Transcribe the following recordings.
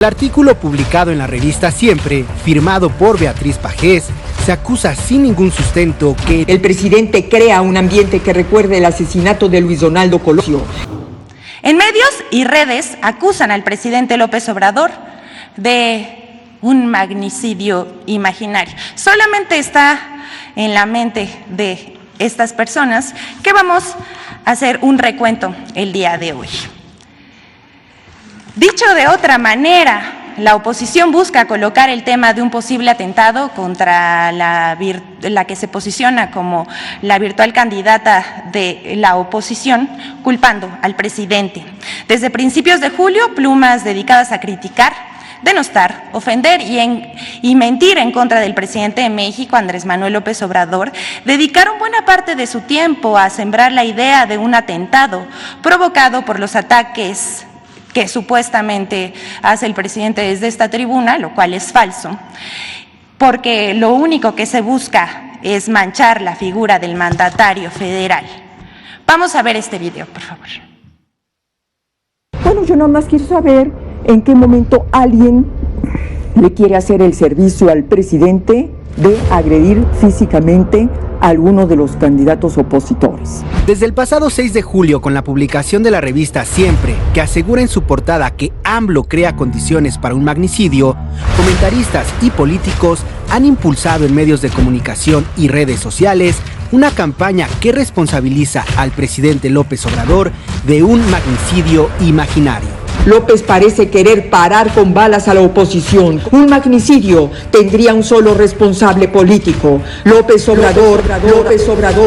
El artículo publicado en la revista Siempre, firmado por Beatriz Pajés, se acusa sin ningún sustento que el presidente crea un ambiente que recuerde el asesinato de Luis Donaldo Colosio. En medios y redes acusan al presidente López Obrador de un magnicidio imaginario. Solamente está en la mente de estas personas que vamos a hacer un recuento el día de hoy. Dicho de otra manera, la oposición busca colocar el tema de un posible atentado contra la que se posiciona como la virtual candidata de la oposición, culpando al presidente. Desde principios de julio, plumas dedicadas a criticar, denostar, ofender y mentir en contra del presidente de México, Andrés Manuel López Obrador, dedicaron buena parte de su tiempo a sembrar la idea de un atentado provocado por los ataques que supuestamente hace el presidente desde esta tribuna, lo cual es falso, porque lo único que se busca es manchar la figura del mandatario federal. Vamos a ver este video, por favor. Bueno, yo nada más quiero saber en qué momento alguien le quiere hacer el servicio al presidente de agredir físicamente a alguno de los candidatos opositores. Desde el pasado 6 de julio, con la publicación de la revista Siempre, que asegura en su portada que AMLO crea condiciones para un magnicidio, comentaristas y políticos han impulsado en medios de comunicación y redes sociales una campaña que responsabiliza al presidente López Obrador de un magnicidio imaginario. López parece querer parar con balas a la oposición. Un magnicidio tendría un solo responsable político, López Obrador.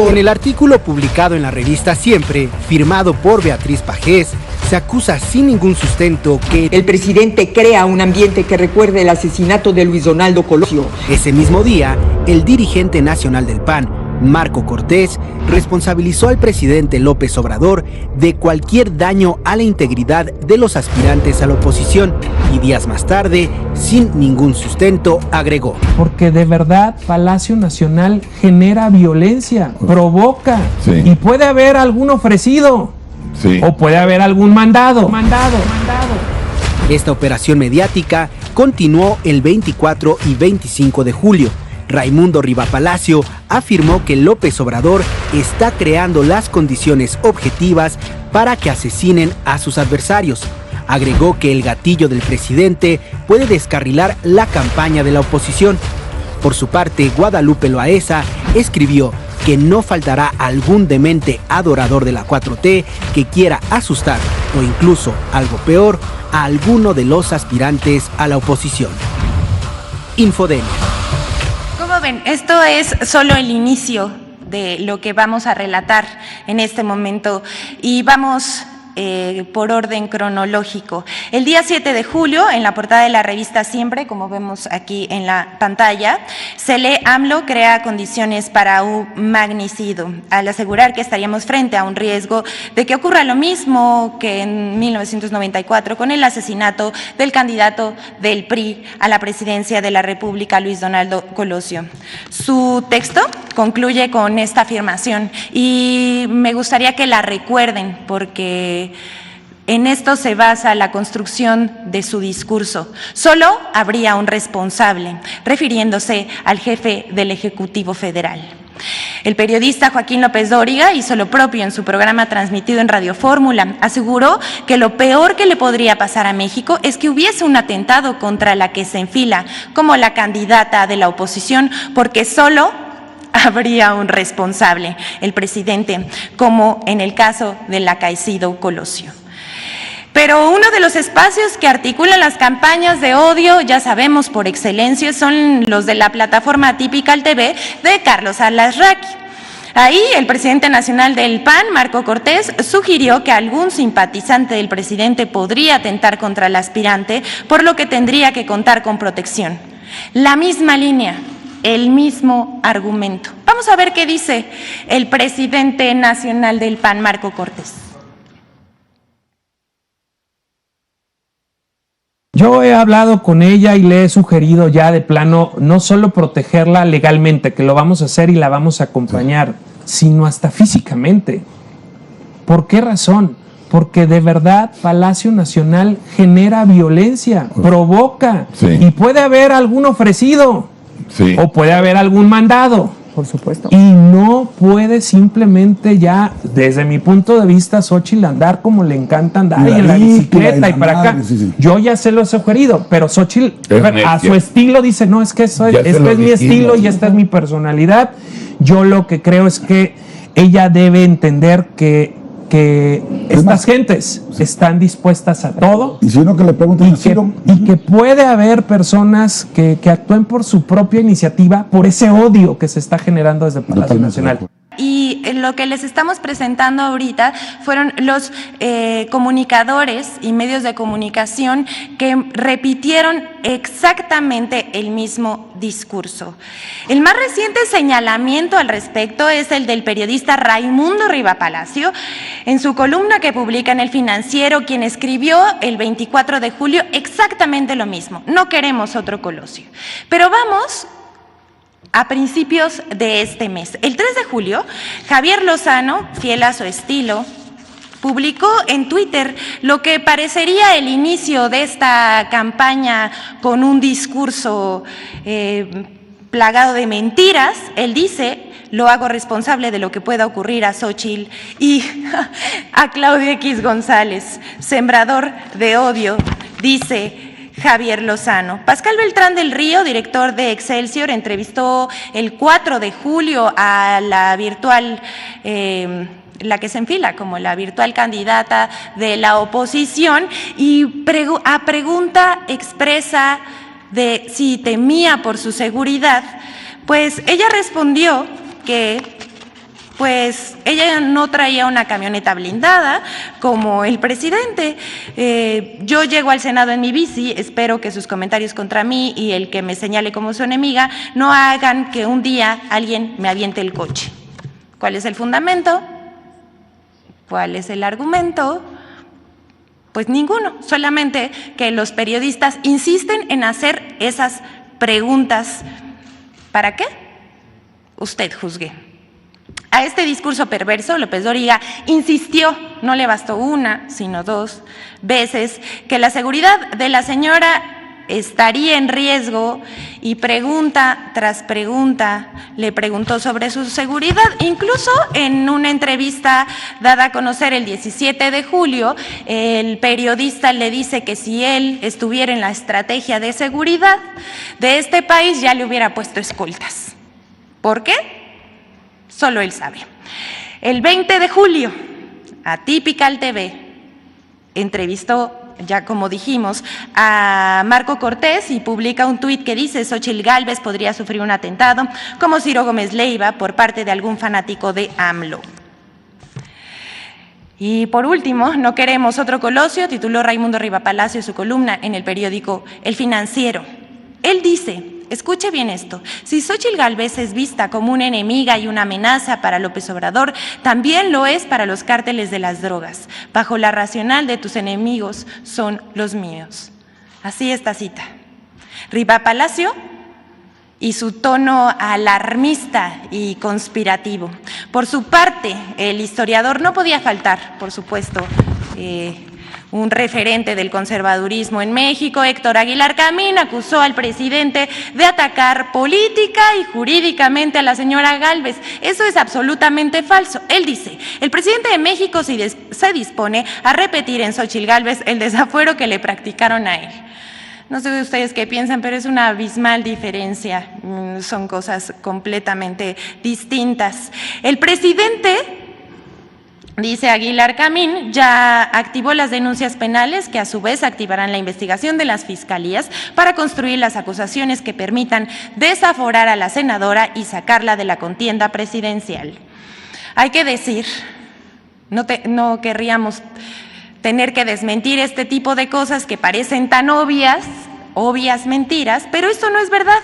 En el artículo publicado en la revista Siempre, firmado por Beatriz Pajés, se acusa sin ningún sustento que el presidente crea un ambiente que recuerde el asesinato de Luis Donaldo Colosio. Ese mismo día, el dirigente nacional del PAN, Marco Cortés, responsabilizó al presidente López Obrador de cualquier daño a la integridad de los aspirantes a la oposición y días más tarde, sin ningún sustento, agregó: porque de verdad Palacio Nacional genera violencia, provoca, y puede haber algún ofrecido, o puede haber algún mandado. Esta operación mediática continuó el 24 y 25 de julio. Raimundo Riva Palacio afirmó que López Obrador está creando las condiciones objetivas para que asesinen a sus adversarios. Agregó que el gatillo del presidente puede descarrilar la campaña de la oposición. Por su parte, Guadalupe Loaesa escribió que no faltará algún demente adorador de la 4T que quiera asustar o incluso, algo peor, a alguno de los aspirantes a la oposición. Infodemia. Como ven, esto es solo el inicio de lo que vamos a relatar en este momento y vamos por orden cronológico. El día 7 de julio, en la portada de la revista Siempre, como vemos aquí en la pantalla, se lee: AMLO crea condiciones para un magnicidio, al asegurar que estaríamos frente a un riesgo de que ocurra lo mismo que en 1994 con el asesinato del candidato del PRI a la presidencia de la República, Luis Donaldo Colosio. Su texto concluye con esta afirmación y me gustaría que la recuerden porque en esto se basa la construcción de su discurso. Solo habría un responsable, refiriéndose al jefe del Ejecutivo Federal. El periodista Joaquín López Dóriga hizo lo propio en su programa transmitido en Radio Fórmula. Aseguró que lo peor que le podría pasar a México es que hubiese un atentado contra la que se enfila como la candidata de la oposición, porque solo habría un responsable, el presidente, como en el caso del acaecido Colosio. Pero uno de los espacios que articulan las campañas de odio, ya sabemos por excelencia, son los de la plataforma Typical TV de Carlos Alarraqui. Ahí el presidente nacional del PAN, Marco Cortés, sugirió que algún simpatizante del presidente podría atentar contra el aspirante, por lo que tendría que contar con protección. La misma línea, el mismo argumento. Vamos a ver qué dice el presidente nacional del PAN, Marco Cortés. Yo he hablado con ella y le he sugerido ya de plano no solo protegerla legalmente, que lo vamos a hacer y la vamos a acompañar, sino hasta físicamente. ¿Por qué razón? porque de verdad Palacio Nacional genera violencia, provoca, y puede haber algún ofrecido, o puede haber algún mandado. Por supuesto. Y no puede simplemente ya, desde mi punto de vista, Xóchitl andar como le encanta andar, y en la bicicleta y para acá. Yo ya se lo he sugerido, pero Xóchitl a su estilo dice, no, es que este es mi estilo y esta es mi personalidad. Yo lo que creo es que ella debe entender que estas gentes están dispuestas a todo, y si uno que le pregunten y que puede haber personas que actúen por su propia iniciativa, por ese odio que se está generando desde Palacio Nacional. Y lo que les estamos presentando ahorita fueron los comunicadores y medios de comunicación que repitieron exactamente el mismo discurso. El más reciente señalamiento al respecto es el del periodista Raimundo Riva Palacio, en su columna que publica en El Financiero, quien escribió el 24 de julio exactamente lo mismo: no queremos otro Colosio. Pero vamos a principios de este mes. El 3 de julio, Javier Lozano, fiel a su estilo, publicó en Twitter lo que parecería el inicio de esta campaña con un discurso plagado de mentiras. Él dice: lo hago responsable de lo que pueda ocurrir a Xóchitl y a Claudio X González, sembrador de odio, dice Javier Lozano. Pascal Beltrán del Río, director de Excelsior, entrevistó el 4 de julio a la virtual, la que se enfila como la virtual candidata de la oposición, y a pregunta expresa de si temía por su seguridad, pues ella respondió que pues ella no traía una camioneta blindada como el presidente. Yo llego al Senado en mi bici, espero que sus comentarios contra mí y el que me señale como su enemiga no hagan que un día alguien me aviente el coche. ¿Cuál es el fundamento? ¿Cuál es el argumento? Pues ninguno, solamente que los periodistas insisten en hacer esas preguntas. ¿Para qué? Usted juzgue. A este discurso perverso, López Dóriga insistió, no le bastó una, sino 2 veces, que la seguridad de la señora estaría en riesgo, y pregunta tras pregunta le preguntó sobre su seguridad. Incluso en una entrevista dada a conocer el 17 de julio, el periodista le dice que si él estuviera en la estrategia de seguridad de este país ya le hubiera puesto escoltas. ¿Por qué? Solo él sabe. El 20 de julio, Atypical TV entrevistó, ya como dijimos, a Marco Cortés y publica un tuit que dice: Xóchitl Gálvez podría sufrir un atentado como Ciro Gómez Leiva por parte de algún fanático de AMLO. Y por último, no queremos otro Colosio, tituló Raimundo Riva Palacio su columna en el periódico El Financiero. Él dice: escuche bien esto, si Xóchitl Gálvez es vista como una enemiga y una amenaza para López Obrador, también lo es para los cárteles de las drogas. Bajo la racional de tus enemigos son los míos. Así esta cita. Riva Palacio y su tono alarmista y conspirativo. Por su parte, el historiador no podía faltar, por supuesto, un referente del conservadurismo en México, Héctor Aguilar Camín, acusó al presidente de atacar política y jurídicamente a la señora Gálvez. Eso es absolutamente falso. Él dice: el presidente de México se dispone a repetir en Xóchitl Gálvez el desafuero que le practicaron a él. No sé de ustedes qué piensan, pero es una abismal diferencia. Son cosas completamente distintas. El presidente, dice Aguilar Camín, ya activó las denuncias penales que a su vez activarán la investigación de las fiscalías para construir las acusaciones que permitan desaforar a la senadora y sacarla de la contienda presidencial. Hay que decir, no querríamos tener que desmentir este tipo de cosas que parecen tan obvias mentiras, pero esto no es verdad,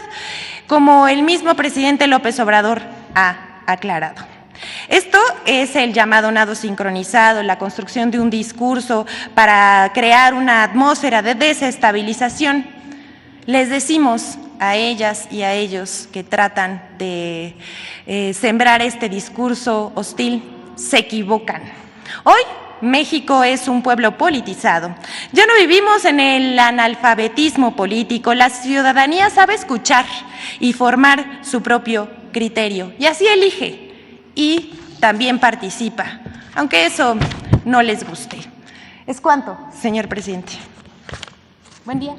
como el mismo presidente López Obrador ha aclarado. Esto es el llamado nado sincronizado, la construcción de un discurso para crear una atmósfera de desestabilización. Les decimos a ellas y a ellos que tratan de sembrar este discurso hostil, se equivocan. Hoy México es un pueblo politizado. Ya no vivimos en el analfabetismo político. La ciudadanía sabe escuchar y formar su propio criterio. Y así elige y también participa, aunque eso no les guste. ¿Es cuánto, señor presidente? Buen día.